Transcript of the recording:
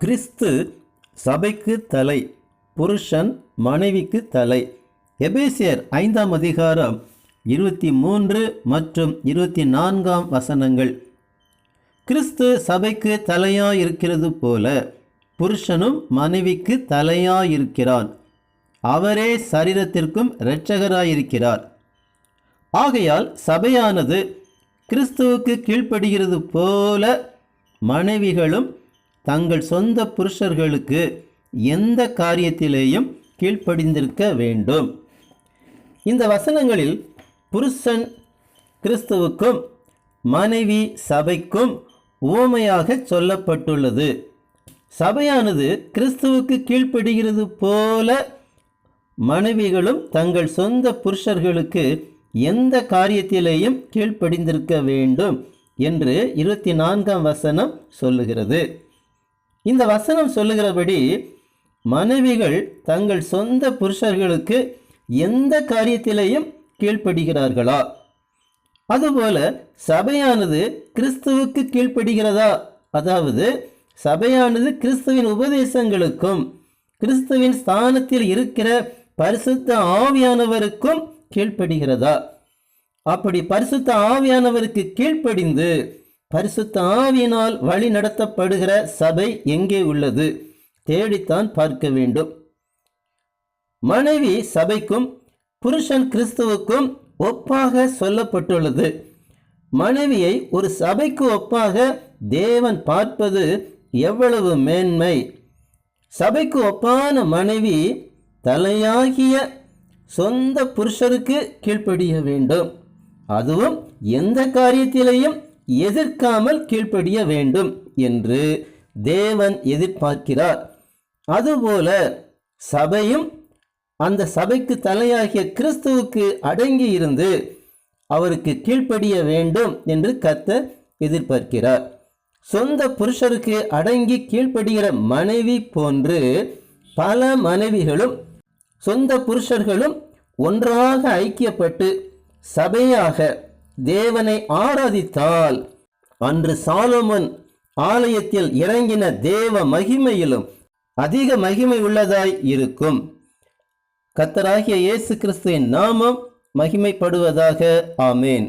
கிறிஸ்து சபைக்கு தலை, புருஷன் மனைவிக்கு தலை. எபேசியர் 5ஆம் அதிகாரம் 23 மற்றும் 24ஆம் வசனங்கள். கிறிஸ்து சபைக்கு தலையாயிருக்கிறது போல புருஷனும் மனைவிக்கு தலையாயிருக்கிறான். அவரே சரீரத்திற்கும் இரட்சகராயிருக்கிறார். ஆகையால் சபையானது கிறிஸ்துவுக்கு கீழ்ப்படுகிறது போல மனைவிகளும் தங்கள் சொந்த புருஷர்களுக்கு எந்த காரியத்திலேயும் கீழ்ப்படிந்திருக்க வேண்டும். இந்த வசனங்களில் புருஷன் கிறிஸ்துவுக்கும் மனைவி சபைக்கும் உவமையாக சொல்லப்பட்டுள்ளது. சபையானது கிறிஸ்துவுக்கு கீழ்ப்படுகிறது போல மனைவிகளும் தங்கள் சொந்த புருஷர்களுக்கு எந்த காரியத்திலேயும் கீழ்ப்படிந்திருக்க வேண்டும் என்று 24ஆம் வசனம் சொல்லுகிறது. இந்த வசனம் சொல்லுகிறபடி மனைவிகள் தங்கள் சொந்த புருஷர்களுக்கு எந்த காரியத்திலேயும் கீழ்ப்படுகிறார்களா? அதுபோல சபையானது கிறிஸ்துவுக்கு கீழ்ப்படுகிறதா? அதாவது சபையானது கிறிஸ்துவின் உபதேசங்களுக்கும் கிறிஸ்துவின் ஸ்தானத்தில் இருக்கிற பரிசுத்த ஆவியானவருக்கும் கீழ்ப்படுகிறதா? அப்படி பரிசுத்த ஆவியானவருக்கு கீழ்ப்படிந்து பரிசுத்த ஆவியினால் வழி நடத்தப்படுகிற சபை எங்கே உள்ளது? தேடித்தான் பார்க்க வேண்டும். மனைவி சபைக்கும் புருஷன் கிறிஸ்துவுக்கும் ஒப்பாக சொல்லப்பட்டுள்ளது. மனைவியை ஒரு சபைக்கு ஒப்பாக தேவன் பார்ப்பது எவ்வளவு மேன்மை! சபைக்கு ஒப்பான மனைவி தலையாகிய சொந்த புருஷருக்கு கீழ்ப்படிய வேண்டும். அதுவும் எந்த காரியத்திலையும் எதிர்க்காமல் கீழ்ப்படிய வேண்டும் என்று தேவன் எதிர்பார்க்கிறார். அதுபோல சபையும் அந்த சபைக்கு தலையாகிய கிறிஸ்துவுக்கு அடங்கி இருந்து அவருக்கு கீழ்ப்படிய வேண்டும் என்று கர்த்தர் எதிர்பார்க்கிறார். சொந்த புருஷருக்கு அடங்கி கீழ்ப்படுகிற மனைவி போன்று பல மனைவிகளும் சொந்த புருஷர்களும் ஒன்றாக ஐக்கியப்பட்டு சபையாக தேவனை ஆராதித்தால் அன்று சாலமோன் ஆலயத்தில் இறங்கின தேவ மகிமையிலும் அதிக மகிமை உள்ளதாய் இருக்கும். கர்த்தராகிய இயேசு கிறிஸ்துவின் நாமம் மகிமைப்படுவதாக. ஆமேன்.